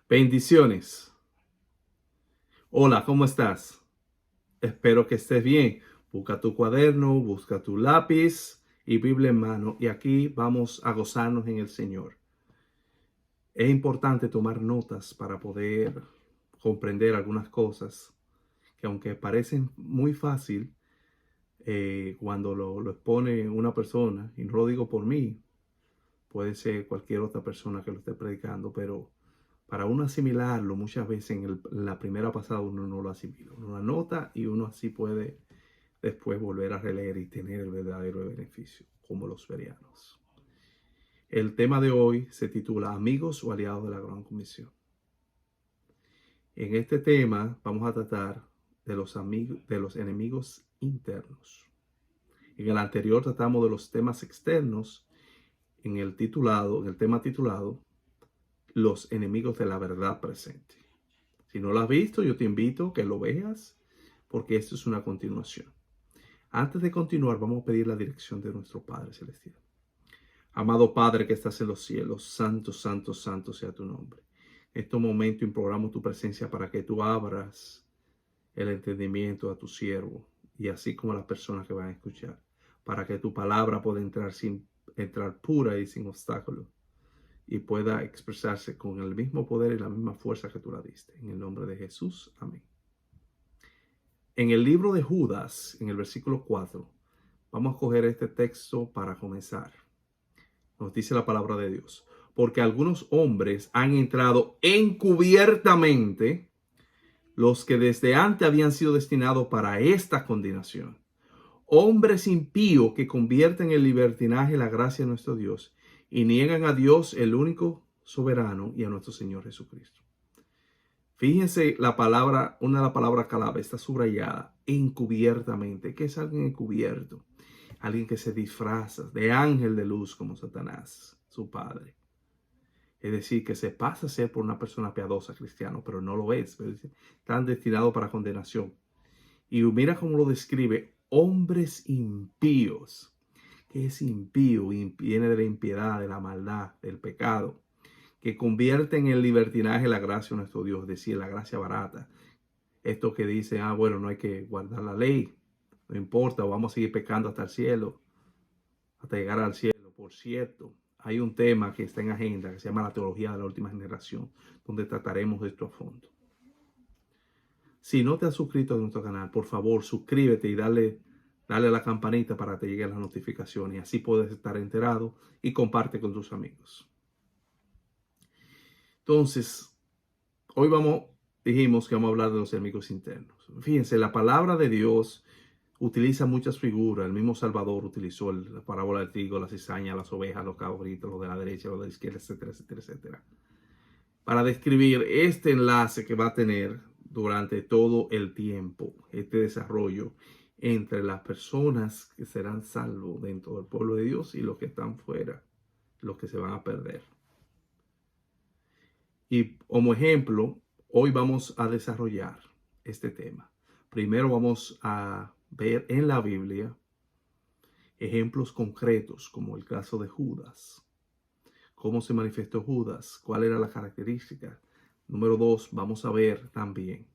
Bendiciones. Hola, ¿cómo estás? Espero que estés bien. Busca tu cuaderno, busca tu lápiz y Biblia en mano. Y aquí vamos a gozarnos en el Señor. Es importante tomar notas para poder comprender algunas cosas que aunque parecen muy fácil cuando lo expone una persona, y no lo digo por mí, puede ser cualquier otra persona que lo esté predicando, pero para uno asimilarlo, muchas veces en la primera pasada uno no lo asimila. Uno lo anota y uno así puede después volver a releer y tener el verdadero beneficio, como los bereanos. El tema de hoy se titula Amigos o aliados de la Gran Comisión. En este tema vamos a tratar de los amigos, de los enemigos internos. En el anterior tratamos de los temas externos en el tema titulado Los enemigos de la verdad presente. Si no lo has visto, yo te invito a que lo veas porque esto es una continuación. Antes de continuar, vamos a pedir la dirección de nuestro Padre Celestial. Amado Padre que estás en los cielos, santo, santo, santo sea tu nombre. En este momento imploramos tu presencia para que tú abras el entendimiento a tu siervo y así como a las personas que van a escuchar, para que tu palabra pueda entrar pura y sin obstáculos y pueda expresarse con el mismo poder y la misma fuerza que tú la diste. En el nombre de Jesús, amén. En el libro de Judas, en el versículo 4, vamos a coger este texto para comenzar. Nos dice la palabra de Dios. Porque algunos hombres han entrado encubiertamente, los que desde antes habían sido destinados para esta condenación. Hombres impíos que convierten en libertinaje la gracia de nuestro Dios y niegan a Dios, el único soberano, y a nuestro Señor Jesucristo. Fíjense la palabra, una de las palabras clave está subrayada, encubiertamente. ¿Qué es alguien encubierto? Alguien que se disfraza de ángel de luz como Satanás, su padre. Es decir, que se pasa a ser por una persona piadosa, cristiano, pero no lo es. Están destinados para condenación. Y mira cómo lo describe, hombres impíos. ¿Qué es impío? Viene de la impiedad, de la maldad, del pecado, que convierten en libertinaje la gracia de nuestro Dios, es decir, la gracia barata. Esto que dice, bueno, no hay que guardar la ley, no importa, vamos a seguir pecando hasta el cielo, hasta llegar al cielo. Por cierto, hay un tema que está en agenda que se llama la teología de la última generación, donde trataremos esto a fondo. Si no te has suscrito a nuestro canal, por favor, suscríbete y dale a la campanita para que te lleguen las notificaciones y así puedes estar enterado y comparte con tus amigos. Entonces, hoy dijimos que vamos a hablar de los enemigos internos. Fíjense, la palabra de Dios utiliza muchas figuras. El mismo Salvador utilizó la parábola del trigo, la cizaña, las ovejas, los cabritos, los de la derecha, los de la izquierda, etcétera, etcétera, etcétera. Para describir este enlace que va a tener durante todo el tiempo, este desarrollo entre las personas que serán salvos dentro del pueblo de Dios y los que están fuera, los que se van a perder. Y como ejemplo, hoy vamos a desarrollar este tema. Primero vamos a ver en la Biblia ejemplos concretos, como el caso de Judas. ¿Cómo se manifestó Judas? ¿Cuál era la característica? Número 2, vamos a ver también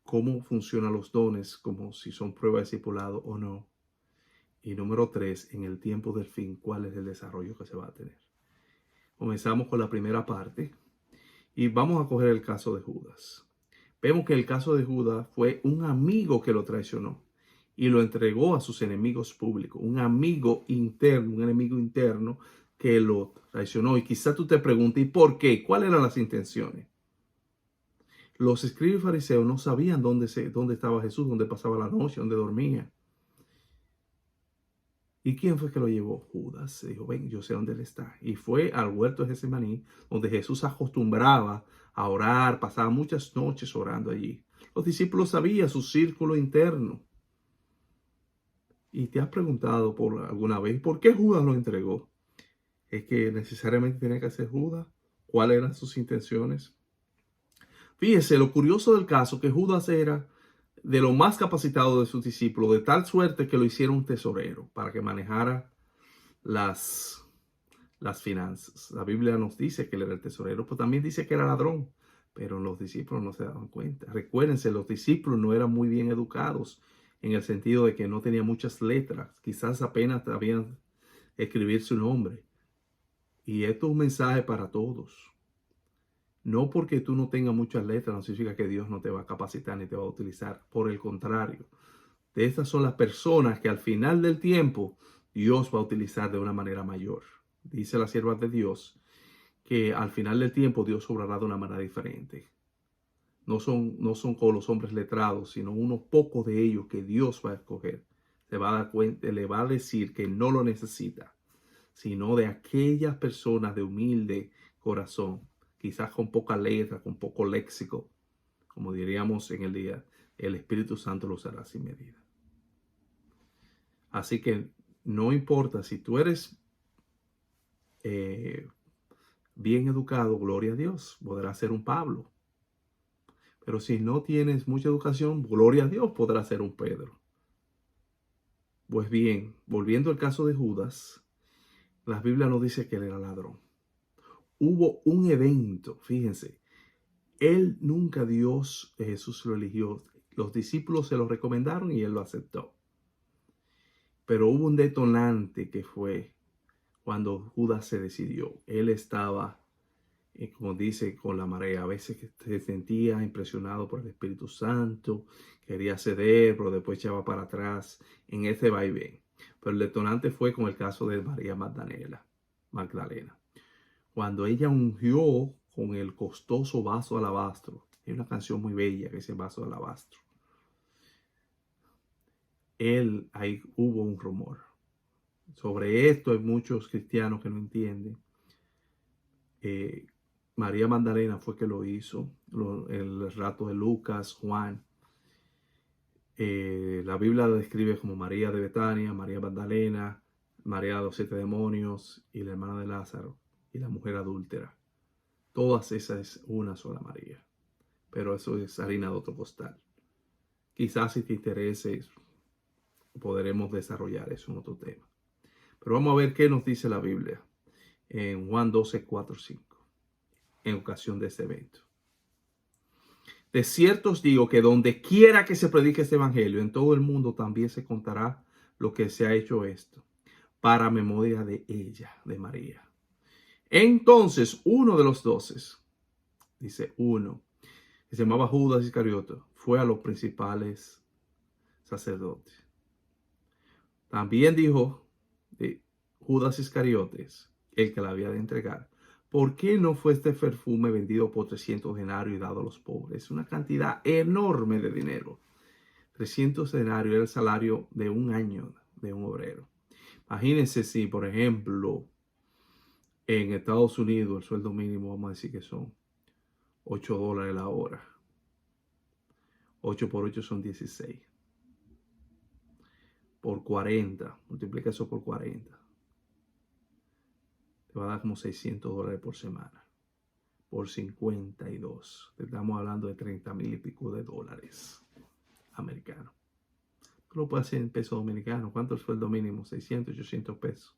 cómo funcionan los dones, como si son prueba de discipulado o no. Y número 3, en el tiempo del fin, cuál es el desarrollo que se va a tener. Comenzamos con la primera parte y vamos a coger el caso de Judas. Vemos que el caso de Judas fue un amigo que lo traicionó y lo entregó a sus enemigos públicos. Un amigo interno, un enemigo interno que lo traicionó. Y quizá tú te preguntes, ¿y por qué? ¿Cuáles eran las intenciones? Los escribas y fariseos no sabían dónde estaba Jesús, dónde pasaba la noche, dónde dormía. ¿Y quién fue que lo llevó? Judas. Se dijo, ven, yo sé dónde él está. Y fue al huerto de Getsemaní, donde Jesús acostumbraba a orar, pasaba muchas noches orando allí. Los discípulos sabían su círculo interno. ¿Y te has preguntado por alguna vez por qué Judas lo entregó? ¿Es que necesariamente tenía que ser Judas? ¿Cuáles eran sus intenciones? Fíjese, lo curioso del caso, que Judas era de lo más capacitado de sus discípulos, de tal suerte que lo hicieron tesorero para que manejara las las finanzas. La Biblia nos dice que él era el tesorero, pero también dice que era ladrón. Pero los discípulos no se daban cuenta. Recuérdense, los discípulos no eran muy bien educados en el sentido de que no tenían muchas letras. Quizás apenas sabían escribir su nombre. Y esto es un mensaje para todos. No porque tú no tengas muchas letras no significa que Dios no te va a capacitar ni te va a utilizar. Por el contrario, de estas son las personas que al final del tiempo Dios va a utilizar de una manera mayor. Dice la sierva de Dios que al final del tiempo Dios obrará de una manera diferente. No son como los hombres letrados, sino unos pocos de ellos que Dios va a escoger. Se va a dar cuenta, le va a decir que no lo necesita, sino de aquellas personas de humilde corazón, quizás con poca letra, con poco léxico, como diríamos en el día, el Espíritu Santo los hará sin medida. Así que no importa si tú eres bien educado, gloria a Dios, podrás ser un Pablo. Pero si no tienes mucha educación, gloria a Dios, podrás ser un Pedro. Pues bien, volviendo al caso de Judas, la Biblia nos dice que él era ladrón. Hubo un evento, fíjense, él nunca Dios, Jesús lo eligió. Los discípulos se lo recomendaron y él lo aceptó. Pero hubo un detonante que fue cuando Judas se decidió. Él estaba, como dice, con la marea. A veces se sentía impresionado por el Espíritu Santo, quería ceder, pero después echaba para atrás en ese vaivén. Pero el detonante fue con el caso de María Magdalena. Cuando ella ungió con el costoso vaso de alabastro. Hay una canción muy bella, ese vaso de alabastro. Ahí hubo un rumor. Sobre esto hay muchos cristianos que no entienden. María Magdalena fue que lo hizo. El relato de Lucas, Juan. La Biblia la describe como María de Betania, María Magdalena, María de los 7 demonios y la hermana de Lázaro y la mujer adúltera. Todas esas es una sola María. Pero eso es harina de otro costal. Quizás si te interese, podremos desarrollar eso en otro tema. Pero vamos a ver qué nos dice la Biblia en Juan 12, 4, 5, en ocasión de este evento. De cierto os digo que donde quiera que se predique este evangelio, en todo el mundo también se contará lo que se ha hecho esto, para memoria de ella, de María. Entonces, uno de los 12, dice uno, que se llamaba Judas Iscariote, fue a los principales sacerdotes. También dijo Judas Iscariotes, el que la había de entregar, ¿por qué no fue este perfume vendido por 300 denarios y dado a los pobres? Es una cantidad enorme de dinero. 300 denarios era el salario de un año de un obrero. Imagínense si, por ejemplo, en Estados Unidos el sueldo mínimo, vamos a decir que son $8 la hora. 8 por 8 son 16. Por 40, multiplica eso por 40. Te va a dar como $600 por semana. Por 52. Estamos hablando de 30,000 y pico de dólares americanos. Tú lo puedes hacer en pesos dominicanos. ¿Cuánto es el sueldo mínimo? 600, 800 pesos.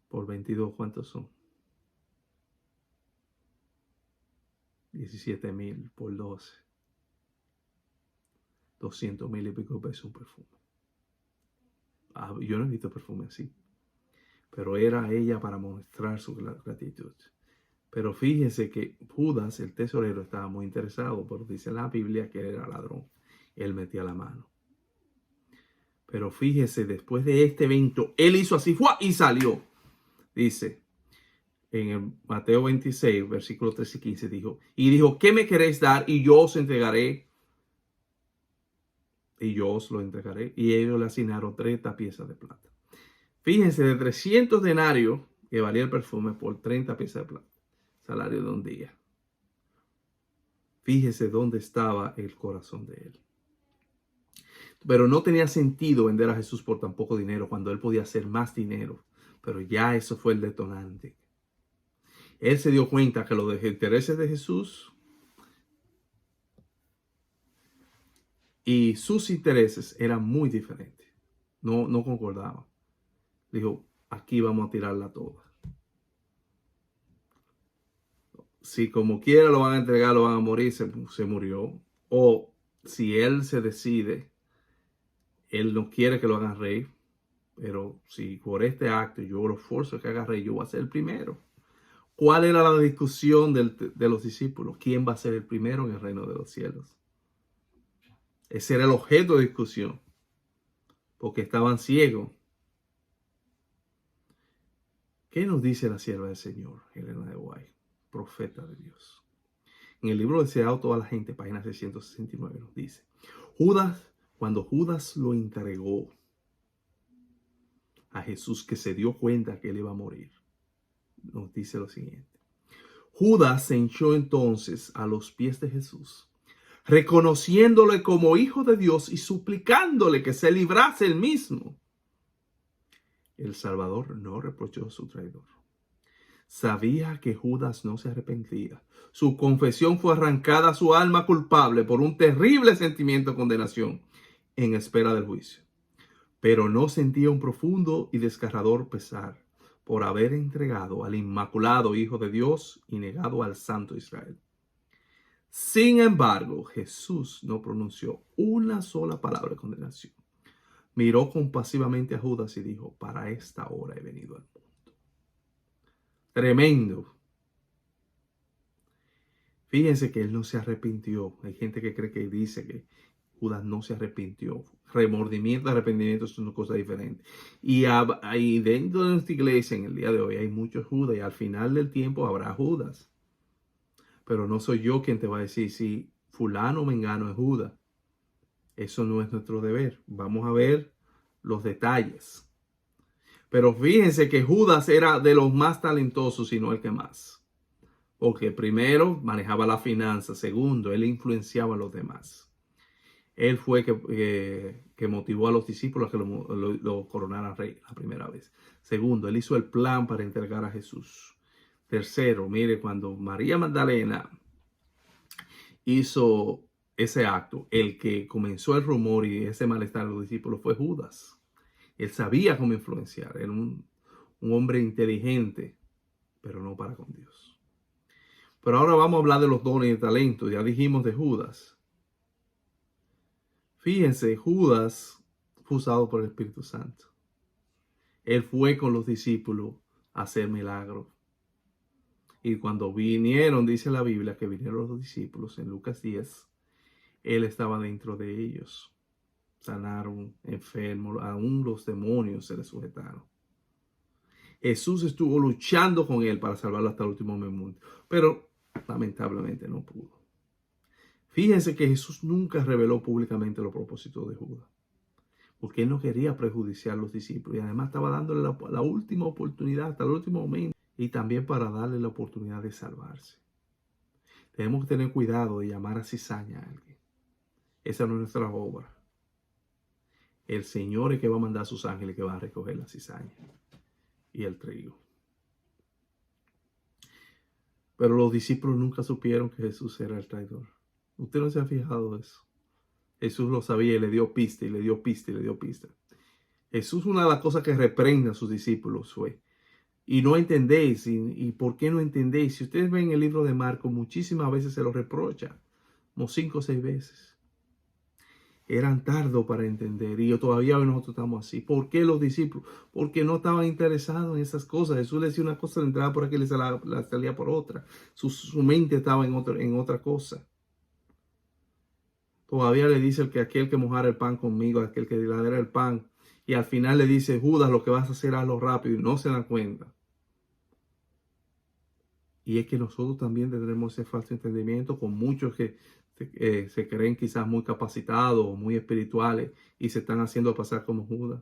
Por 22, ¿cuántos son? 17,000 por 12. 200,000 y pico de pesos un perfume. Yo no he visto perfume así. Pero era ella para mostrar su gratitud. Pero fíjense que Judas, el tesorero, estaba muy interesado, pero dice la Biblia que él era ladrón. Él metía la mano. Pero fíjese, después de este evento, él hizo así ¡fua! Y salió. Dice en el Mateo 26, versículos 13 y 15, dijo, ¿qué me queréis dar? Y yo os entregaré. Y yo os lo entregaré. Y ellos le asignaron 30 piezas de plata. Fíjense, de 300 denarios que valía el perfume por 30 piezas de plata. Salario de un día. Fíjese dónde estaba el corazón de él. Pero no tenía sentido vender a Jesús por tan poco dinero cuando él podía hacer más dinero. Pero ya eso fue el detonante. Él se dio cuenta que los intereses de Jesús y sus intereses eran muy diferentes. No concordaban. Dijo, aquí vamos a tirarla toda. Si como quiera lo van a entregar, lo van a morir, se murió. O si él se decide, él no quiere que lo hagan rey, pero si por este acto yo lo forzo que haga rey, yo voy a ser el primero. ¿Cuál era la discusión de los discípulos? ¿Quién va a ser el primero en el reino de los cielos? Ese era el objeto de discusión, porque estaban ciegos. ¿Qué nos dice la sierva del Señor, Elena de White, profeta de Dios? En el libro Deseado toda la gente, página 669, nos dice, cuando Judas lo entregó a Jesús, que se dio cuenta que él iba a morir, nos dice lo siguiente. Judas se hinchó entonces a los pies de Jesús, reconociéndole como hijo de Dios y suplicándole que se librase él mismo. El Salvador no reprochó a su traidor. Sabía que Judas no se arrepentía. Su confesión fue arrancada a su alma culpable por un terrible sentimiento de condenación en espera del juicio. Pero no sentía un profundo y desgarrador pesar por haber entregado al inmaculado Hijo de Dios y negado al Santo Israel. Sin embargo, Jesús no pronunció una sola palabra de condenación. Miró compasivamente a Judas y dijo, para esta hora he venido al mundo. Tremendo. Fíjense que él no se arrepintió. Hay gente que cree que dice que Judas no se arrepintió. Remordimiento y arrepentimiento son una cosa diferente. Y dentro de nuestra iglesia en el día de hoy hay muchos Judas y al final del tiempo habrá Judas. Pero no soy yo quien te va a decir si fulano o mengano es Judas. Eso no es nuestro deber. Vamos a ver los detalles. Pero fíjense que Judas era de los más talentosos, si no el que más. Porque primero manejaba la finanza. Segundo, él influenciaba a los demás. Él fue que motivó a los discípulos a que lo coronaran rey la primera vez. Segundo, él hizo el plan para entregar a Jesús. Tercero, mire, cuando María Magdalena hizo ese acto, el que comenzó el rumor y ese malestar de los discípulos fue Judas. Él sabía cómo influenciar. Era un hombre inteligente, pero no para con Dios. Pero ahora vamos a hablar de los dones y talentos. Ya dijimos de Judas. Fíjense, Judas fue usado por el Espíritu Santo. Él fue con los discípulos a hacer milagros. Y cuando vinieron, dice la Biblia, que vinieron los discípulos en Lucas 10, él estaba dentro de ellos. Sanaron enfermos, aún los demonios se les sujetaron. Jesús estuvo luchando con él para salvarlo hasta el último momento, pero lamentablemente no pudo. Fíjense que Jesús nunca reveló públicamente los propósitos de Judas, porque él no quería prejudiciar a los discípulos y además estaba dándole la última oportunidad hasta el último momento y también para darle la oportunidad de salvarse. Tenemos que tener cuidado de llamar a cizaña a alguien. Esa no es nuestra obra. El Señor es que va a mandar a sus ángeles que van a recoger la cizaña y el trigo. Pero los discípulos nunca supieron que Jesús era el traidor. Usted no se ha fijado eso. Jesús lo sabía y le dio pista y le dio pista y le dio pista. Jesús, una de las cosas que reprende a sus discípulos fue, y no entendéis, y ¿por qué no entendéis? Si ustedes ven el libro de Marcos, muchísimas veces se lo reprocha, como 5 o 6 veces. Eran tardos para entender y todavía hoy nosotros estamos así. ¿Por qué los discípulos? Porque no estaban interesados en esas cosas. Jesús le decía una cosa, le entraba por aquí y le salía por otra. Su mente estaba en otra cosa. Todavía le dice que aquel que mojara el pan conmigo, aquel que diera el pan. Y al final le dice, Judas, lo que vas a hacer, hazlo rápido. Y no se dan cuenta. Y es que nosotros también tendremos ese falso entendimiento con muchos que se creen quizás muy capacitados o muy espirituales y se están haciendo pasar como Judas.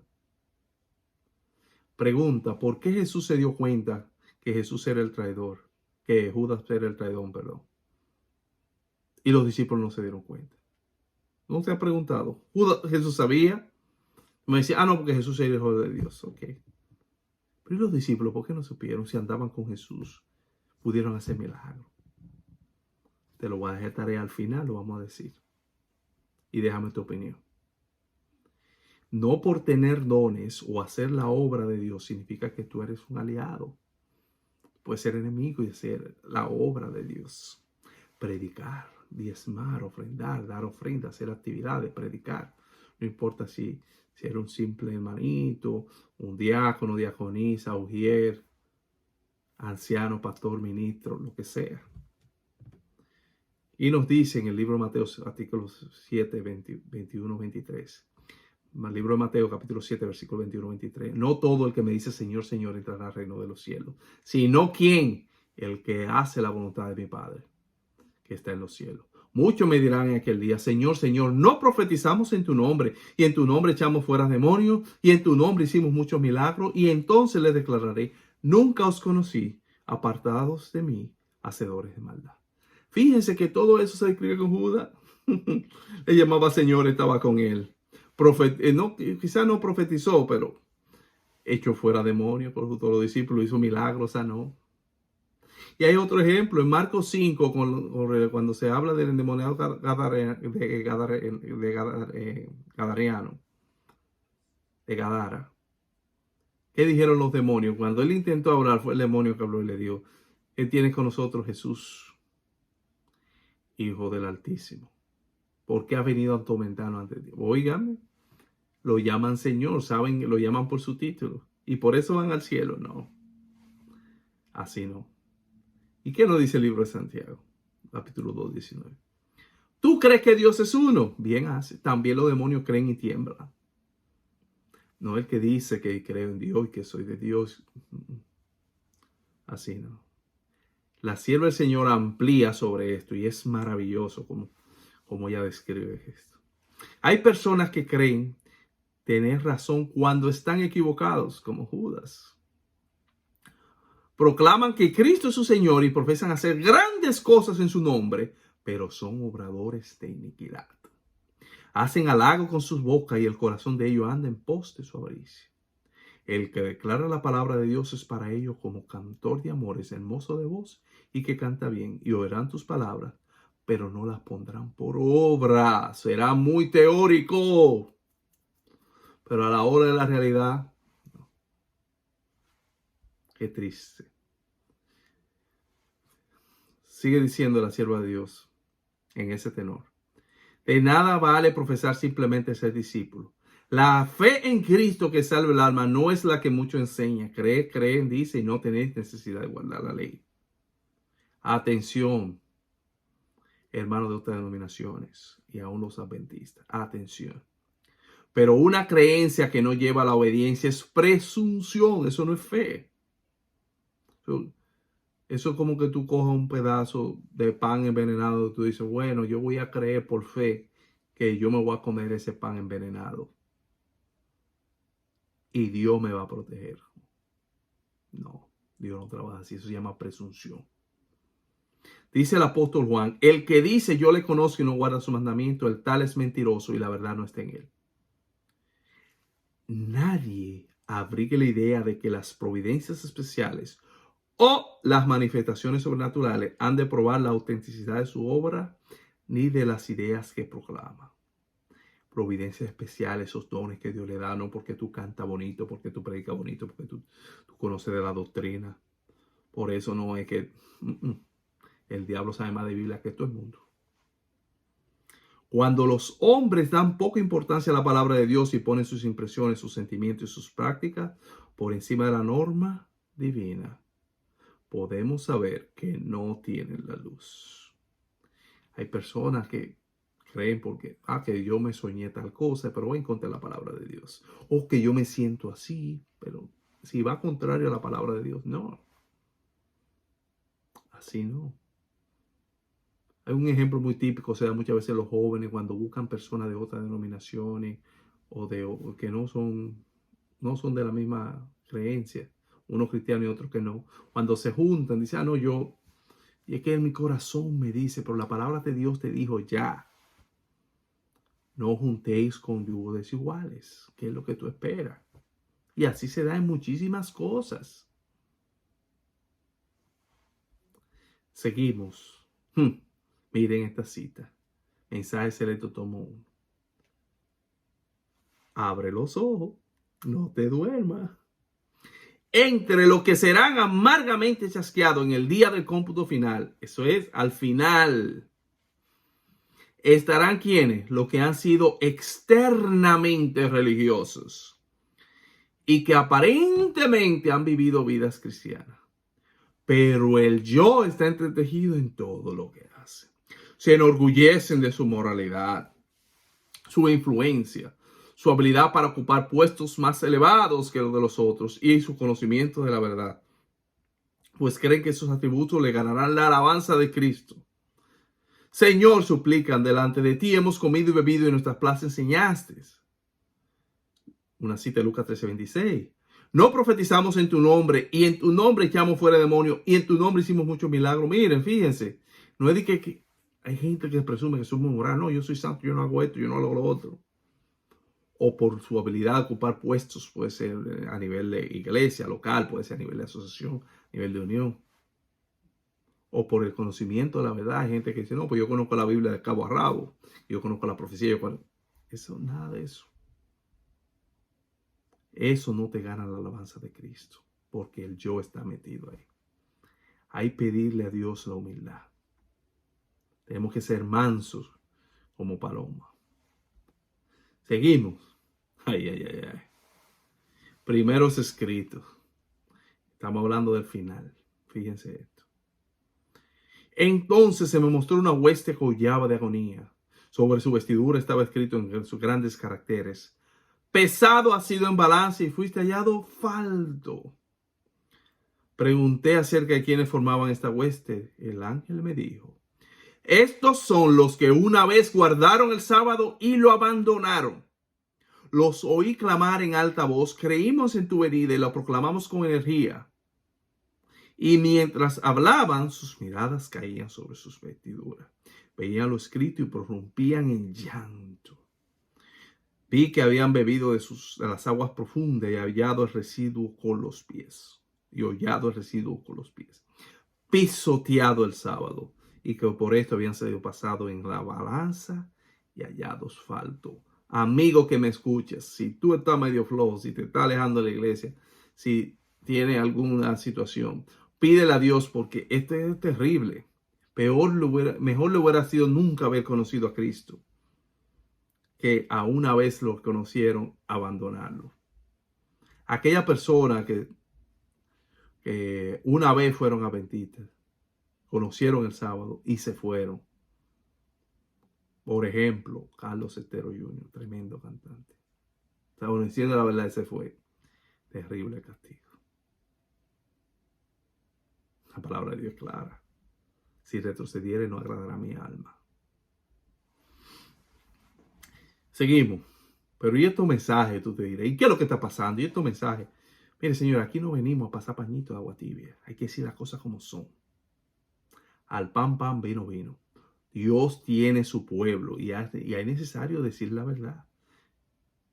Pregunta, ¿por qué Jesús se dio cuenta que Jesús era el traidor? Que Judas era el traidor, perdón. Y los discípulos no se dieron cuenta. ¿No se ha preguntado? ¿Jesús sabía? Me decía, no, porque Jesús era el Hijo de Dios. Ok. Pero ¿y los discípulos por qué no supieron si andaban con Jesús? Pudieron hacer milagros. Te lo voy a dejar tarea al final, lo vamos a decir. Y déjame tu opinión. No por tener dones o hacer la obra de Dios significa que tú eres un aliado. Puedes ser enemigo y hacer la obra de Dios. Predicar, diezmar, ofrendar, dar ofrenda, hacer actividades, predicar. No importa si eres un simple hermanito, un diácono, diaconisa, ujier, anciano, pastor, ministro, lo que sea. Y nos dice en el libro de Mateo, artículos 7, 21, 23. El libro de Mateo, capítulo 7, versículo 21, 23. No todo el que me dice Señor, Señor entrará al reino de los cielos, sino quien, el que hace la voluntad de mi Padre, que está en los cielos. Muchos me dirán en aquel día, Señor, Señor, no profetizamos en tu nombre, y en tu nombre echamos fuera demonios, y en tu nombre hicimos muchos milagros, y entonces les declararé, nunca os conocí, apartados de mí, hacedores de maldad. Fíjense que todo eso se escribe con Judas. Le llamaba Señor, estaba con él. Quizás no profetizó, pero echó fuera demonios por todos los discípulos, hizo milagros, sanó. Y hay otro ejemplo en Marcos 5, cuando se habla del endemoniado de Gadara. ¿Qué dijeron los demonios? Cuando él intentó hablar, fue el demonio que habló y le dijo, ¿qué tienes con nosotros, Jesús, Hijo del Altísimo? ¿Por qué ha venido a atormentarnos ante ti? Óigame, lo llaman Señor, saben, lo llaman por su título. Y por eso van al cielo. No, así no. ¿Y qué nos dice el libro de Santiago? Capítulo 2, 19. ¿Tú crees que Dios es uno? Bien hace. También los demonios creen y tiemblan. No el que dice que creo en Dios y que soy de Dios. Así no. La sierva del Señor amplía sobre esto y es maravilloso como ella describe esto. Hay personas que creen tener razón cuando están equivocados, como Judas. Proclaman que Cristo es su Señor y profesan hacer grandes cosas en su nombre, pero son obradores de iniquidad. Hacen halago con sus bocas y el corazón de ellos anda en pos de su avaricia. El que declara la palabra de Dios es para ellos como cantor de amores, hermoso de voz y que canta bien, y oirán tus palabras, pero no las pondrán por obra. Será muy teórico, pero a la hora de la realidad, no. Qué triste. Sigue diciendo la sierva de Dios en ese tenor. De nada vale profesar simplemente ser discípulo. La fe en Cristo que salva el alma no es la que mucho enseña. Creen, dice, y no tenéis necesidad de guardar la ley. Atención, hermanos de otras denominaciones y aún los adventistas. Atención. Pero una creencia que no lleva a la obediencia es presunción. Eso no es fe. Eso es como que tú cojas un pedazo de pan envenenado y tú dices, bueno, yo voy a creer por fe que yo me voy a comer ese pan envenenado y Dios me va a proteger. No, Dios no trabaja así, eso se llama presunción. Dice el apóstol Juan, el que dice yo le conozco y no guarda su mandamiento, el tal es mentiroso y la verdad no está en él. Nadie abrigue la idea de que las providencias especiales o las manifestaciones sobrenaturales han de probar la autenticidad de su obra ni de las ideas que proclama. Providencias especiales, esos dones que Dios le da, no porque tú cantas bonito, porque tú predicas bonito, porque tú conoces de la doctrina. Por eso no es que el diablo sabe más de Biblia que todo el mundo. Cuando los hombres dan poca importancia a la palabra de Dios y ponen sus impresiones, sus sentimientos y sus prácticas por encima de la norma divina, podemos saber que no tienen la luz. Hay personas que creen que yo me soñé tal cosa, pero voy en contra de la palabra de Dios. O que yo me siento así, pero si va contrario a la palabra de Dios, no. Así no. Hay un ejemplo muy típico, se da muchas veces los jóvenes cuando buscan personas de otras denominaciones o que no son de la misma creencia, unos cristianos y otros que no. Cuando se juntan, dicen, no, y es que en mi corazón me dice, pero la palabra de Dios te dijo ya. No juntéis con yugos desiguales, que es lo que tú esperas. Y así se da en muchísimas cosas. Seguimos. Miren esta cita. Mensaje selecto tomo 1. abre los ojos, no te duermas. Entre los que serán amargamente chasqueados en el día del cómputo final, eso es, al final, estarán quienes, los que han sido externamente religiosos y que aparentemente han vivido vidas cristianas, pero el yo está entretejido en todo lo que hace. Se enorgullecen de su moralidad, su influencia, su habilidad para ocupar puestos más elevados que los de los otros y su conocimiento de la verdad, pues creen que esos atributos le ganarán la alabanza de Cristo. Señor, suplican, delante de ti hemos comido y bebido y en nuestras plazas enseñaste. Una cita de Lucas 13:26. No profetizamos en tu nombre y en tu nombre echamos fuera demonios y en tu nombre hicimos muchos milagros. Miren, fíjense, no es de que hay gente que presume que somos moral. No, yo soy santo, yo no hago esto, yo no hago lo otro. O por su habilidad de ocupar puestos, puede ser a nivel de iglesia local, puede ser a nivel de asociación, a nivel de unión. O por el conocimiento de la verdad. Hay gente que dice, no, pues yo conozco la Biblia de cabo a rabo, yo conozco la profecía. Eso, nada de eso. Eso no te gana la alabanza de Cristo, porque el yo está metido ahí. Hay que pedirle a Dios la humildad. Tenemos que ser mansos como paloma. Seguimos. Ay, ay, ay, ay. Primeros escritos. Estamos hablando del final. Fíjense esto. Entonces se me mostró una hueste que aullaba de agonía. Sobre su vestidura estaba escrito en sus grandes caracteres: pesado ha sido en balance y fuiste hallado falto. Pregunté acerca de quiénes formaban esta hueste. El ángel me dijo: estos son los que una vez guardaron el sábado y lo abandonaron. Los oí clamar en alta voz: creímos en tu venida y lo proclamamos con energía. Y mientras hablaban, sus miradas caían sobre sus vestiduras. Veían lo escrito y prorrumpían en llanto. Vi que habían bebido de las aguas profundas y hallado el residuo con los pies. Pisoteado el sábado, y que por esto habían sido pasados en la balanza y hallados falto. Amigo que me escuchas, si tú estás medio flojo, si te estás alejando de la iglesia, si tienes alguna situación, pídele a Dios, porque esto es terrible. Mejor le hubiera sido nunca haber conocido a Cristo, que a una vez lo conocieron, abandonarlo. Aquella persona que una vez fueron adventistas, conocieron el sábado y se fueron. Por ejemplo, Carlos Estero Jr., tremendo cantante. Diciendo la verdad, ese fue terrible castigo. La palabra de Dios es clara. Si retrocediere, no agradará a mi alma. Seguimos. Pero ¿y estos mensajes? Tú te dirás, ¿y qué es lo que está pasando? ¿Y estos mensajes? Mire, señor, aquí no venimos a pasar pañitos de agua tibia. Hay que decir las cosas como son. Al pan, pan, vino, vino. Dios tiene su pueblo y es necesario decir la verdad.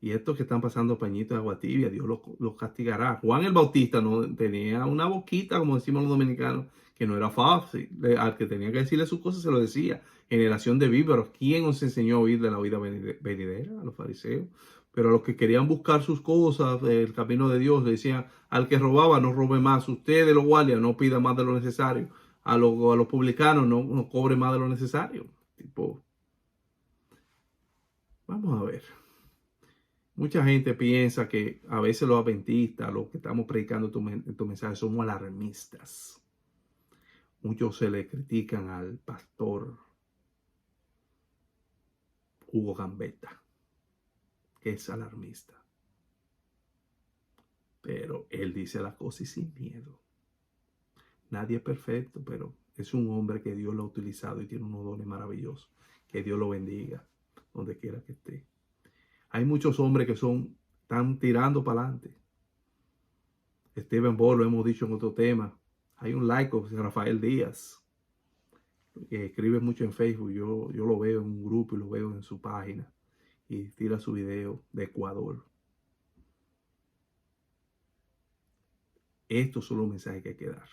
Y estos que están pasando pañitos de agua tibia, Dios los castigará. Juan el Bautista no tenía una boquita, como decimos los dominicanos, que no era fácil. Al que tenía que decirle sus cosas se lo decía. Generación de víboras. ¿Quién os enseñó a oír de la vida venidera? A los fariseos. Pero a los que querían buscar sus cosas, el camino de Dios, le decían: al que robaba, no robe más. Usted de los guardias, no pida más de lo necesario. A los publicanos, no cobre más de lo necesario. Tipo, vamos a ver. Mucha gente piensa que a veces los adventistas, los que estamos predicando tu mensaje, somos alarmistas. Muchos se le critican al pastor Hugo Gambetta, que es alarmista. Pero él dice las cosas sin miedo. Nadie es perfecto, pero es un hombre que Dios lo ha utilizado y tiene unos dones maravillosos. Que Dios lo bendiga donde quiera que esté. Hay muchos hombres que están tirando para adelante. Stephen Ball, lo hemos dicho en otro tema. Hay un laico, Rafael Díaz, que escribe mucho en Facebook. Yo lo veo en un grupo y lo veo en su página. Y tira su video de Ecuador. Estos son los mensajes que hay que dar.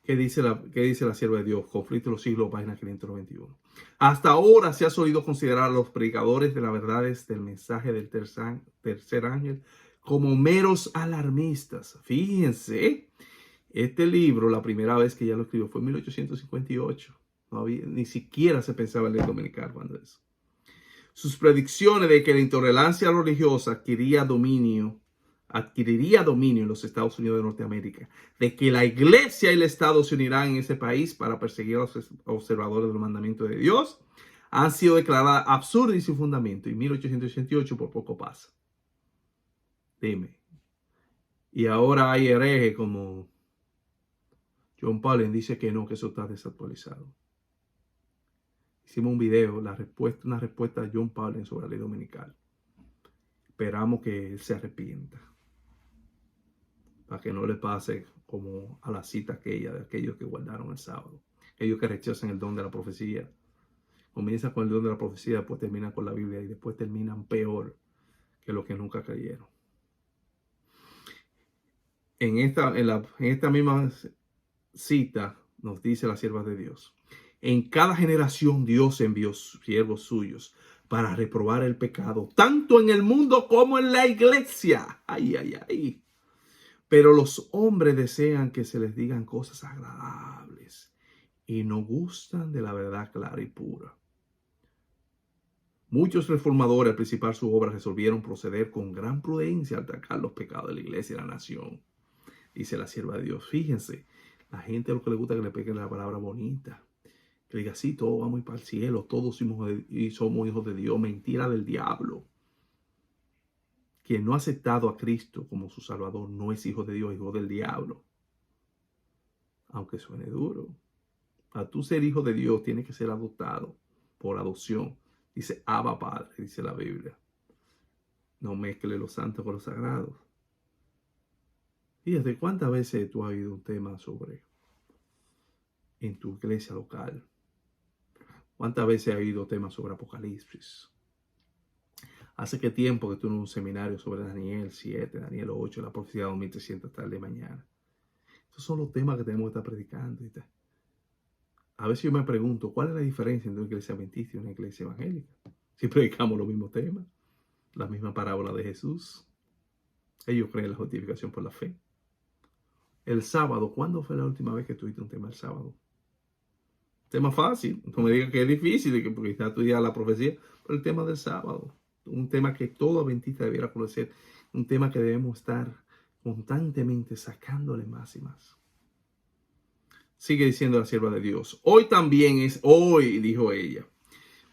qué dice la sierva de Dios? Conflicto de los siglos, página 591. Hasta ahora se ha solido considerar a los predicadores de las verdades del mensaje del tercer ángel como meros alarmistas. Fíjense, este libro, la primera vez que ya lo escribió fue en 1858. No había, ni siquiera se pensaba en ley dominical cuando eso. Sus predicciones de que la intolerancia religiosa adquiriría dominio en los Estados Unidos de Norteamérica, de que la iglesia y el Estado se unirán en ese país para perseguir a los observadores del mandamiento de Dios, han sido declaradas absurdas y sin fundamento. Y 1888 por poco pasa. Dime. Y ahora hay herejes como John Paulin dice que no, que eso está desactualizado. Hicimos un video, una respuesta de John Paulin sobre la ley dominical. Esperamos que él se arrepienta, para que no le pase como a la cita aquella de aquellos que guardaron el sábado, aquellos que rechazan el don de la profecía. Comienzan con el don de la profecía, después terminan con la Biblia y después terminan peor que los que nunca creyeron. En esta misma cita nos dice la sierva de Dios: en cada generación Dios envió siervos suyos para reprobar el pecado, tanto en el mundo como en la iglesia. Ay, ay, ay. Pero los hombres desean que se les digan cosas agradables y no gustan de la verdad clara y pura. Muchos reformadores, al principar su obra, resolvieron proceder con gran prudencia al atacar los pecados de la iglesia y la nación. Dice la sierva de Dios. Fíjense, la gente a lo que le gusta que le peguen la palabra bonita. Que diga, sí, todos vamos a ir para el cielo, todos somos hijos de Dios. Mentira del diablo. Quien no ha aceptado a Cristo como su Salvador no es hijo de Dios, hijo del diablo. Aunque suene duro. Para tú ser hijo de Dios, tienes que ser adoptado por adopción. Dice Abba Padre, dice la Biblia. No mezcle los santos con los sagrados. Fíjate, ¿cuántas veces tú has oído un tema sobre en tu iglesia local? ¿Cuántas veces has oído temas sobre Apocalipsis? ¿Hace qué tiempo que tú en un seminario sobre Daniel 7, Daniel 8, la profecía de 2300 tarde de mañana? Esos son los temas que tenemos que estar predicando. A veces yo me pregunto, ¿cuál es la diferencia entre una iglesia adventista y una iglesia evangélica? Si predicamos los mismos temas, la misma parábola de Jesús. Ellos creen en la justificación por la fe. El sábado, ¿cuándo fue la última vez que tuviste un tema el sábado? Tema fácil, no me digas que es difícil, porque está estudiando la profecía, pero el tema del sábado, un tema que todo adventista debiera conocer, un tema que debemos estar constantemente sacándole más y más. Sigue diciendo la sierva de Dios. Hoy, dijo ella,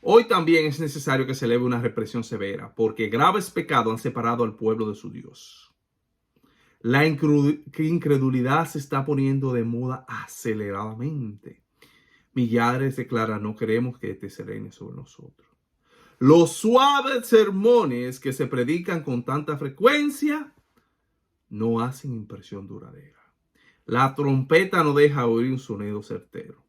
hoy también es necesario que se eleve una represión severa, porque graves pecados han separado al pueblo de su Dios. La incredulidad se está poniendo de moda aceleradamente. Millares declaran, no queremos que te serene sobre nosotros. Los suaves sermones que se predican con tanta frecuencia no hacen impresión duradera. La trompeta no deja oír un sonido certero.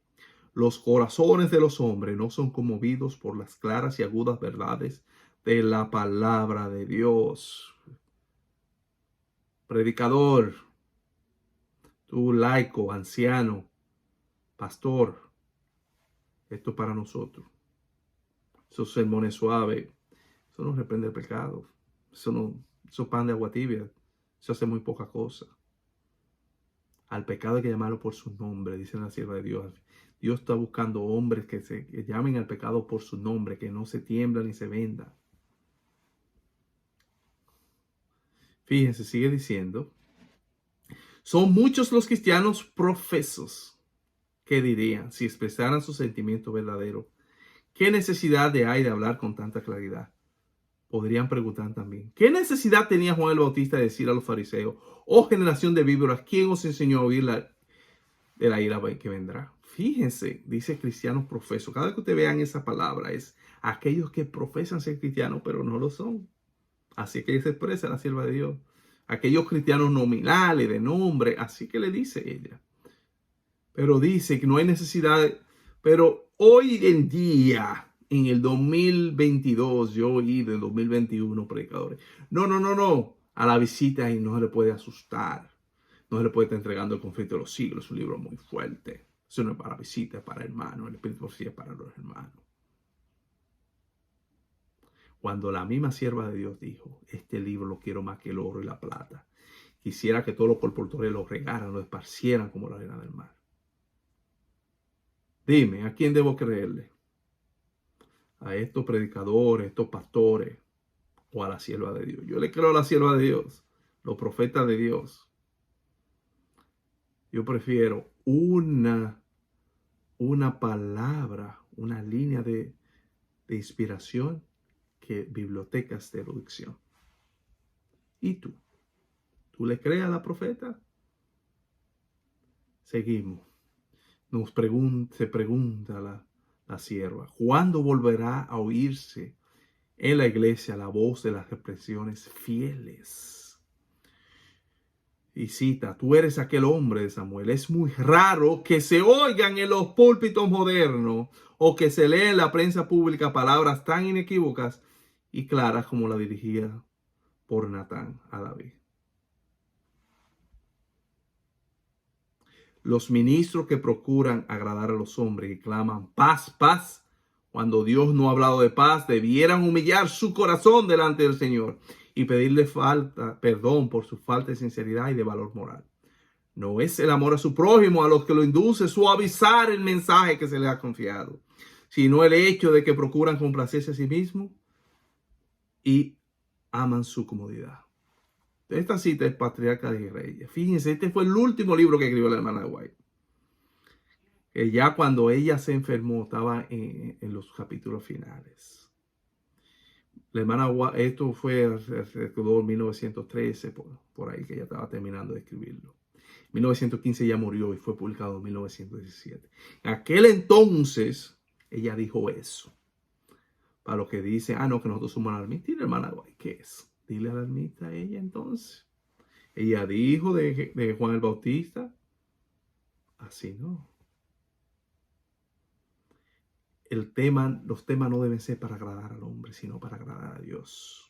Los corazones de los hombres no son conmovidos por las claras y agudas verdades de la palabra de Dios. Predicador, tú laico, anciano, pastor, esto es para nosotros. Esos sermones suaves, eso no reprende el pecado. Eso es pan de agua tibia. Eso hace muy poca cosa. Al pecado hay que llamarlo por su nombre, dice la sierva de Dios. Dios está buscando hombres que llamen al pecado por su nombre, que no se tiemblan ni se vendan. Fíjense, sigue diciendo. Son muchos los cristianos profesos que dirían, si expresaran su sentimiento verdadero, ¿qué necesidad hay de hablar con tanta claridad? Podrían preguntar también, ¿qué necesidad tenía Juan el Bautista de decir a los fariseos, oh generación de víboras, ¿quién os enseñó a oír de la ira que vendrá? Fíjense, dice cristianos profesos. Cada vez que ustedes vean esa palabra, es aquellos que profesan ser cristianos, pero no lo son. Así que se expresa la sierva de Dios. Aquellos cristianos nominales, de nombre, así que le dice ella. Pero dice que no hay necesidad, pero hoy en día, en el 2022, yo oí del 2021 predicadores. No. A la visita y no se le puede asustar. No se le puede estar entregando el conflicto de los siglos. Es un libro muy fuerte. Eso no es para visitas, es para hermanos. El Espíritu de Profecía es para los hermanos. Cuando la misma sierva de Dios dijo, este libro lo quiero más que el oro y la plata. Quisiera que todos los colportores lo regaran, lo esparcieran como la arena del mar. Dime, ¿a quién debo creerle? ¿A estos predicadores, a estos pastores o a la sierva de Dios? Yo le creo a la sierva de Dios, los profetas de Dios. Yo prefiero una palabra, una línea de inspiración que bibliotecas de erudición. ¿Y tú? ¿Tú le crees a la profeta? Seguimos. Se pregunta la sierva, ¿cuándo volverá a oírse en la iglesia la voz de las expresiones fieles? Y cita, tú eres aquel hombre de Samuel. Es muy raro que se oigan en los púlpitos modernos o que se lea en la prensa pública palabras tan inequívocas y claras como la dirigida por Natán a David. Los ministros que procuran agradar a los hombres y claman paz, paz, cuando Dios no ha hablado de paz, debieran humillar su corazón delante del Señor y pedirle perdón por su falta de sinceridad y de valor moral. No es el amor a su prójimo a los que lo induce a suavizar el mensaje que se le ha confiado, sino el hecho de que procuran complacerse a sí mismos y aman su comodidad. Esta cita es Patriarca de Reyes. Fíjense, este fue el último libro que escribió la hermana White. Ya cuando ella se enfermó, estaba en los capítulos finales. La hermana White, esto fue en 1913, por ahí, que ella estaba terminando de escribirlo. En 1915 ella murió y fue publicado en 1917. En aquel entonces, ella dijo eso. Para los que dicen, no, que nosotros somos almitas. ¿Y la hermana White qué es? Dile a la almita a ella entonces. Ella dijo de Juan el Bautista. Así no. Los temas no deben ser para agradar al hombre, sino para agradar a Dios.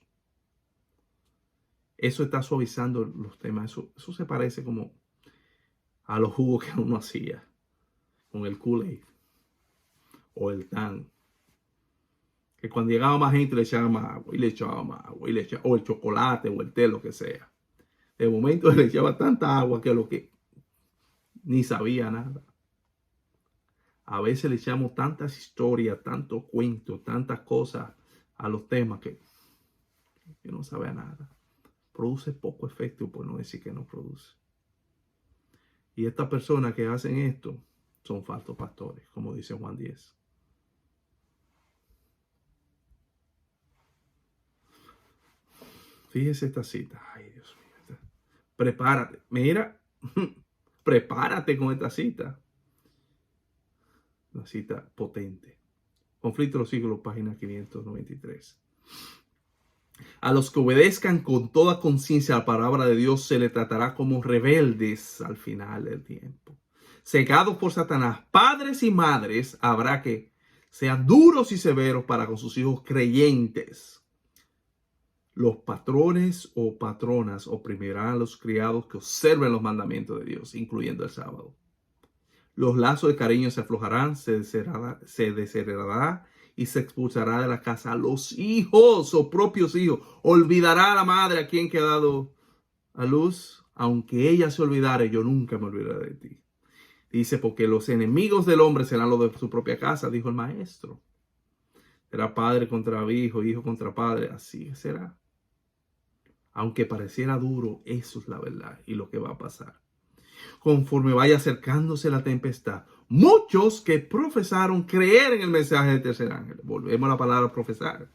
Eso está suavizando los temas. Eso se parece como a los jugos que uno hacía con el Kool-Aid o el Tan. Que cuando llegaba más gente le echaban más agua y le echaban más agua o el chocolate o el té, lo que sea. De momento le echaba tanta agua que lo que ni sabía nada. A veces le echamos tantas historias, tantos cuentos, tantas cosas a los temas que no sabe a nada. Produce poco efecto, por no decir que no produce. Y estas personas que hacen esto son falsos pastores, como dice Juan 10. Fíjese esta cita. Ay, Dios mío. Prepárate. Mira, prepárate con esta cita. Una cita potente. Conflicto de los siglos, página 593. A los que obedezcan con toda conciencia a la palabra de Dios se le tratará como rebeldes al final del tiempo. Cegados por Satanás, padres y madres habrá que sean duros y severos para con sus hijos creyentes. Los patrones o patronas oprimirán a los criados que observen los mandamientos de Dios, incluyendo el sábado. Los lazos de cariño se aflojarán, se desheredará y se expulsará de la casa a los hijos o propios hijos. Olvidará a la madre a quien ha dado a luz. Aunque ella se olvidare, yo nunca me olvidaré de ti. Dice, porque los enemigos del hombre serán los de su propia casa, dijo el maestro. Será padre contra hijo, hijo contra padre, así será. Aunque pareciera duro, eso es la verdad y lo que va a pasar. Conforme vaya acercándose la tempestad, muchos que profesaron creer en el mensaje del tercer ángel, volvemos a la palabra profesar,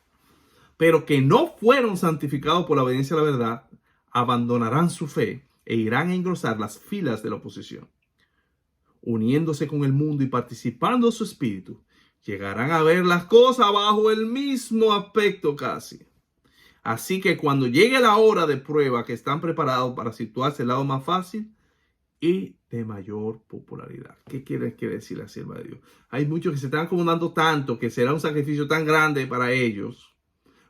pero que no fueron santificados por la obediencia a la verdad, abandonarán su fe e irán a engrosar las filas de la oposición. Uniéndose con el mundo y participando de su espíritu, llegarán a ver las cosas bajo el mismo aspecto casi. Así que cuando llegue la hora de prueba, que están preparados para situarse al lado más fácil y de mayor popularidad. ¿Qué quiere decir la sierva de Dios? Hay muchos que se están acomodando tanto que será un sacrificio tan grande para ellos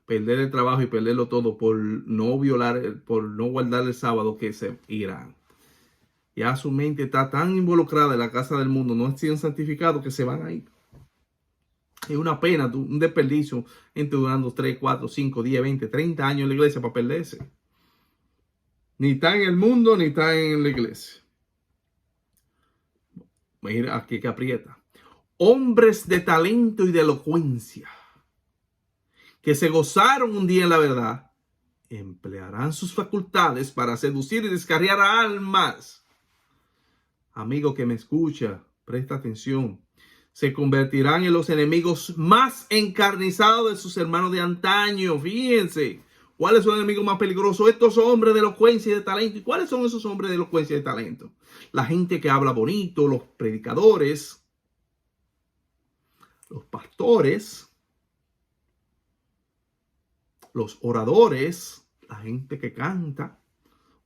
perder el trabajo y perderlo todo por no guardar el sábado, que se irán. Ya su mente está tan involucrada en la casa del mundo, no han sido santificados que se van ahí. Es una pena, un desperdicio, gente durando 3, 4, 5, 10, 20, 30 años en la iglesia para perderse. Ni está en el mundo, ni está en la iglesia. Mira aquí que aprieta. Hombres de talento y de elocuencia, que se gozaron un día en la verdad, emplearán sus facultades para seducir y descarriar a almas. Amigo que me escucha, presta atención. Se convertirán en los enemigos más encarnizados de sus hermanos de antaño. Fíjense, ¿cuáles son los enemigos más peligrosos? Estos hombres de elocuencia y de talento. ¿Y cuáles son esos hombres de elocuencia y de talento? La gente que habla bonito, los predicadores, los pastores, los oradores, la gente que canta,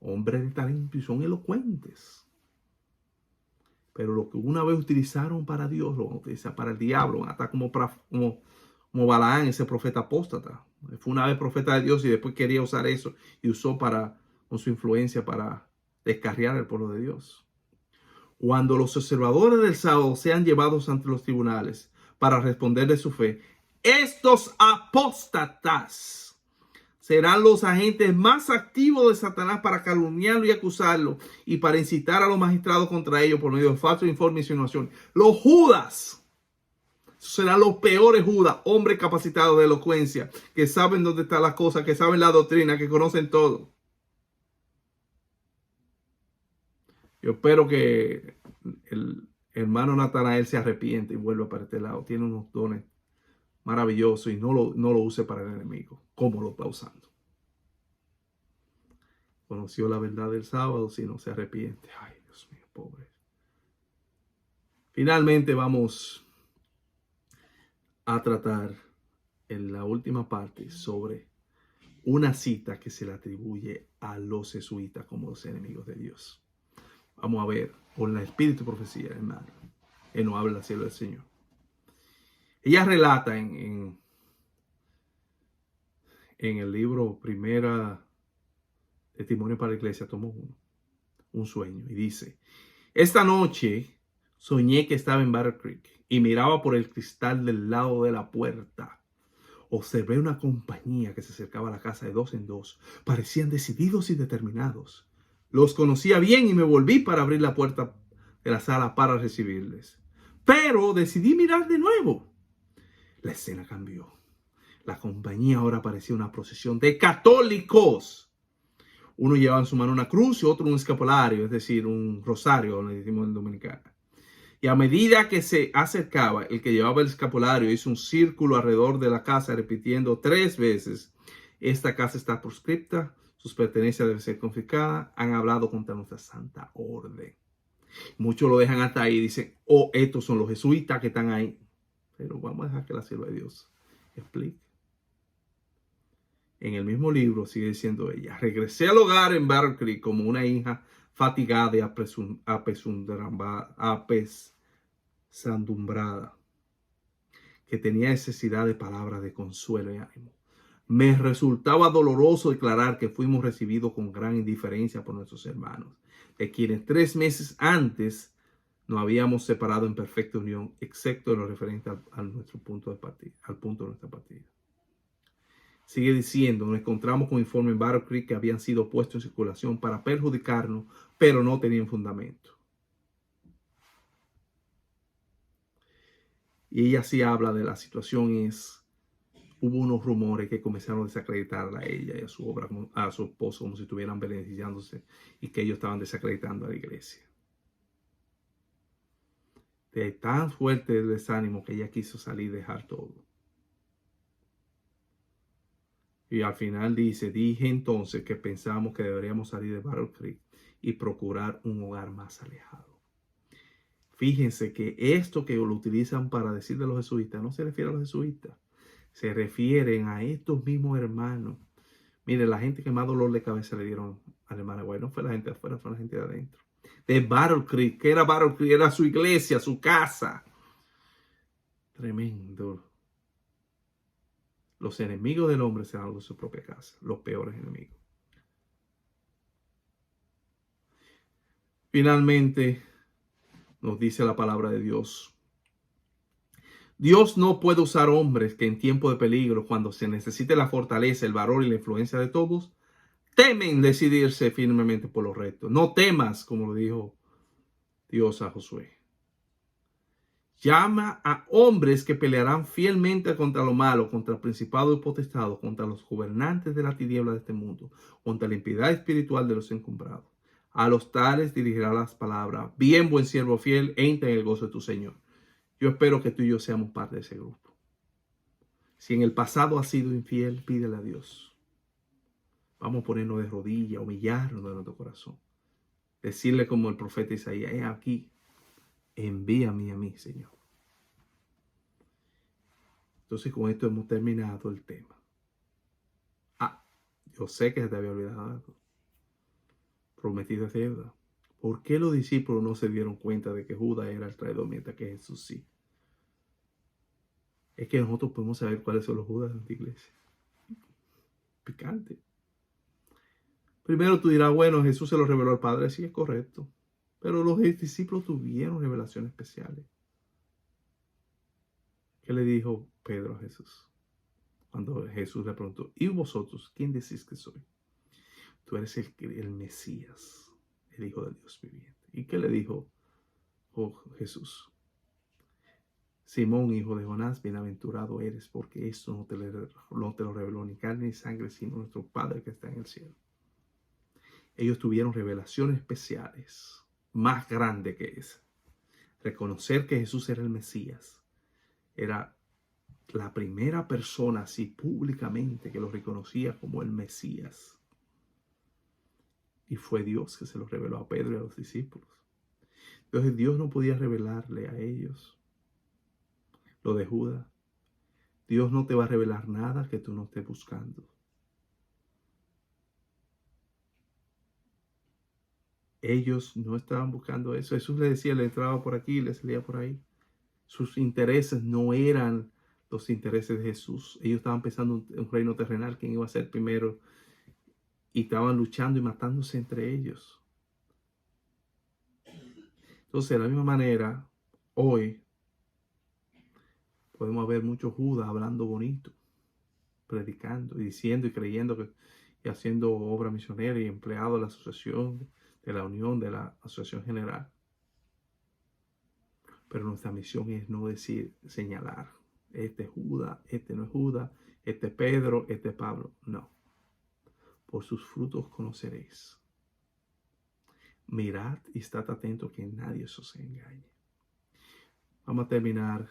hombres de talento y son elocuentes. Pero lo que una vez utilizaron para Dios, lo van a utilizar para el diablo, hasta como Balaán, ese profeta apóstata. Fue una vez profeta de Dios y después quería usar eso y usó con su influencia para descarriar al pueblo de Dios. Cuando los observadores del sábado sean llevados ante los tribunales para responder de su fe, estos apóstatas serán los agentes más activos de Satanás para calumniarlo y acusarlo y para incitar a los magistrados contra ellos por medio de falsos informes y insinuaciones. Los Judas serán los peores Judas, hombres capacitados de elocuencia, que saben dónde están las cosas, que saben la doctrina, que conocen todo. Yo espero que el hermano Natanael se arrepiente y vuelva para este lado. Tiene unos dones maravillosos y no lo use para el enemigo, como lo está usando. Conoció la verdad del sábado, si no se arrepiente. Ay, Dios mío, pobre. Finalmente vamos a tratar en la última parte sobre una cita que se le atribuye a los jesuitas como los enemigos de Dios. Vamos a ver, por la espíritu y profecía, hermano. Él nos habla al cielo del Señor. Ella relata en el libro Primera Testimonio para la Iglesia, tomo un sueño y dice: esta noche soñé que estaba en Battle Creek y miraba por el cristal del lado de la puerta. Observé una compañía que se acercaba a la casa de dos en dos. Parecían decididos y determinados. Los conocía bien y me volví para abrir la puerta de la sala para recibirles. Pero decidí mirar de nuevo. La escena cambió. La compañía ahora parecía una procesión de católicos. Uno llevaba en su mano una cruz y otro un escapulario, es decir, un rosario, le decimos en dominicano. Y a medida que se acercaba, el que llevaba el escapulario hizo un círculo alrededor de la casa, repitiendo 3 veces: esta casa está proscripta, sus pertenencias deben ser confiscadas, han hablado contra nuestra santa orden. Muchos lo dejan hasta ahí y dicen: oh, estos son los jesuitas que están ahí. Pero vamos a dejar que la sierva de Dios explique. En el mismo libro sigue diciendo ella: regresé al hogar en Battle Creek como una hija fatigada y apesandumbrada, que tenía necesidad de palabras de consuelo y ánimo. Me resultaba doloroso declarar que fuimos recibidos con gran indiferencia por nuestros hermanos, de quienes 3 meses antes nos habíamos separado en perfecta unión, excepto en lo referente a nuestro punto de partida, al punto de nuestra partida. Sigue diciendo: nos encontramos con informes en Battle Creek que habían sido puestos en circulación para perjudicarnos, pero no tenían fundamento. Y ella sí habla de la situación. Hubo unos rumores que comenzaron a desacreditarla a ella y a su obra, a su esposo, como si estuvieran beneficiándose y que ellos estaban desacreditando a la iglesia. De tan fuerte el desánimo que ella quiso salir y dejar todo. Y al final dice: dije entonces que pensamos que deberíamos salir de Battle Creek y procurar un hogar más alejado. Fíjense que esto que lo utilizan para decir de los jesuitas no se refiere a los jesuitas. Se refieren a estos mismos hermanos. Mire, la gente que más dolor de cabeza le dieron al hermano White no fue la gente de afuera, fue la gente de adentro. De Battle Creek, que era Battle Creek, era su iglesia, su casa. Tremendo. Los enemigos del hombre serán los de su propia casa, los peores enemigos. Finalmente, nos dice la palabra de Dios. Dios no puede usar hombres que en tiempo de peligro, cuando se necesite la fortaleza, el valor y la influencia de todos, temen decidirse firmemente por lo recto. No temas, como lo dijo Dios a Josué. Llama a hombres que pelearán fielmente contra lo malo, contra el principado y potestado, contra los gobernantes de la tiniebla de este mundo, contra la impiedad espiritual de los encumbrados. A los tales dirigirá las palabras: bien, buen siervo fiel, entra en el gozo de tu Señor. Yo espero que tú y yo seamos parte de ese grupo. Si en el pasado has sido infiel, pídele a Dios. Vamos a ponernos de rodillas, humillarnos de nuestro corazón. Decirle como el profeta Isaías: he aquí, envíame a mí, Señor. Entonces con esto hemos terminado el tema. Yo sé que se te había olvidado algo. Prometido es deuda. ¿Por qué los discípulos no se dieron cuenta de que Judas era el traidor mientras que Jesús sí? Es que nosotros podemos saber cuáles son los Judas de esta iglesia. Picante. Primero tú dirás, bueno, Jesús se lo reveló al Padre. Sí, es correcto. Pero los discípulos tuvieron revelaciones especiales. ¿Qué le dijo Pedro a Jesús? Cuando Jesús le preguntó: ¿y vosotros quién decís que soy? Tú eres el Mesías, el Hijo de Dios viviente. ¿Y qué le dijo Jesús? Simón, hijo de Jonás, bienaventurado eres, porque esto no te lo reveló ni carne ni sangre, sino nuestro Padre que está en el cielo. Ellos tuvieron revelaciones especiales, más grandes que esa. Reconocer que Jesús era el Mesías. Era la primera persona así públicamente que lo reconocía como el Mesías. Y fue Dios que se lo reveló a Pedro y a los discípulos. Entonces Dios no podía revelarle a ellos lo de Judas. Dios no te va a revelar nada que tú no estés buscando. Ellos no estaban buscando eso. Jesús le decía, le entraba por aquí y le salía por ahí. Sus intereses no eran los intereses de Jesús. Ellos estaban pensando en un reino terrenal, quién iba a ser primero. Y estaban luchando y matándose entre ellos. Entonces, de la misma manera, hoy podemos ver muchos Judas hablando bonito, predicando y diciendo y creyendo y haciendo obra misionera y empleado de la asociación, de la unión, de la asociación general. Pero nuestra misión es no decir, señalar, este es Judas, este no es Judas, este es Pedro, este es Pablo. No. Por sus frutos conoceréis. Mirad y estad atento que nadie os engañe. Vamos a terminar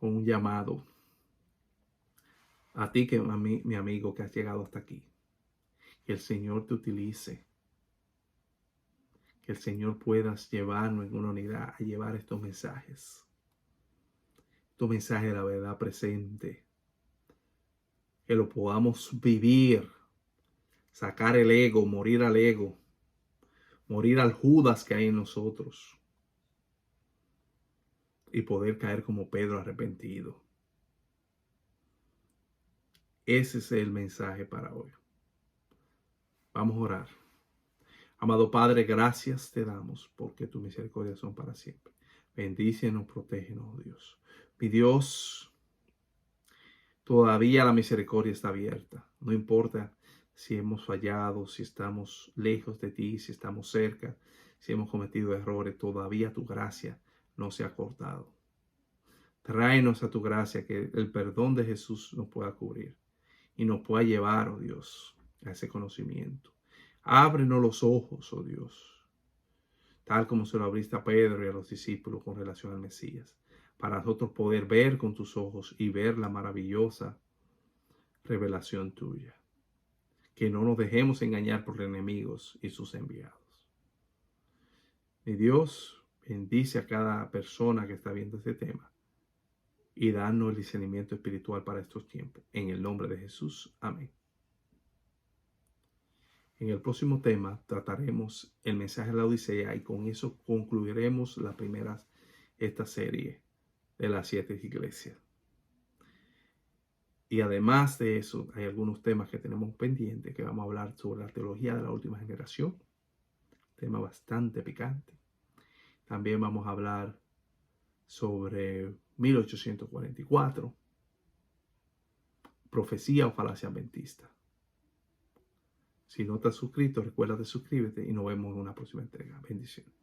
con un llamado a ti, que a mí, mi amigo, que has llegado hasta aquí. Que el Señor te utilice. Que el Señor puedas llevarnos en una unidad a llevar estos mensajes. Estos mensajes de la verdad presente. Que lo podamos vivir. Sacar el ego, morir al ego. Morir al Judas que hay en nosotros. Y poder caer como Pedro arrepentido. Ese es el mensaje para hoy. Vamos a orar. Amado Padre, gracias te damos porque tus misericordias son para siempre. Bendícenos, protégenos, Dios. Mi Dios, todavía la misericordia está abierta. No importa si hemos fallado, si estamos lejos de ti, si estamos cerca, si hemos cometido errores, todavía tu gracia no se ha cortado. Tráenos a tu gracia, que el perdón de Jesús nos pueda cubrir y nos pueda llevar, oh Dios, a ese conocimiento. Ábrenos los ojos, oh Dios, tal como se lo abriste a Pedro y a los discípulos con relación al Mesías, para nosotros poder ver con tus ojos y ver la maravillosa revelación tuya. Que no nos dejemos engañar por enemigos y sus enviados. Mi Dios, bendice a cada persona que está viendo este tema y danos el discernimiento espiritual para estos tiempos. En el nombre de Jesús. Amén. En el próximo tema trataremos el mensaje de la Odisea y con eso concluiremos esta serie de las 7 iglesias. Y además de eso, hay algunos temas que tenemos pendientes, que vamos a hablar sobre la teología de la última generación, tema bastante picante. También vamos a hablar sobre 1844, profecía o falacia adventista. Si no te has suscrito, recuerda de suscríbete y nos vemos en una próxima entrega. Bendiciones.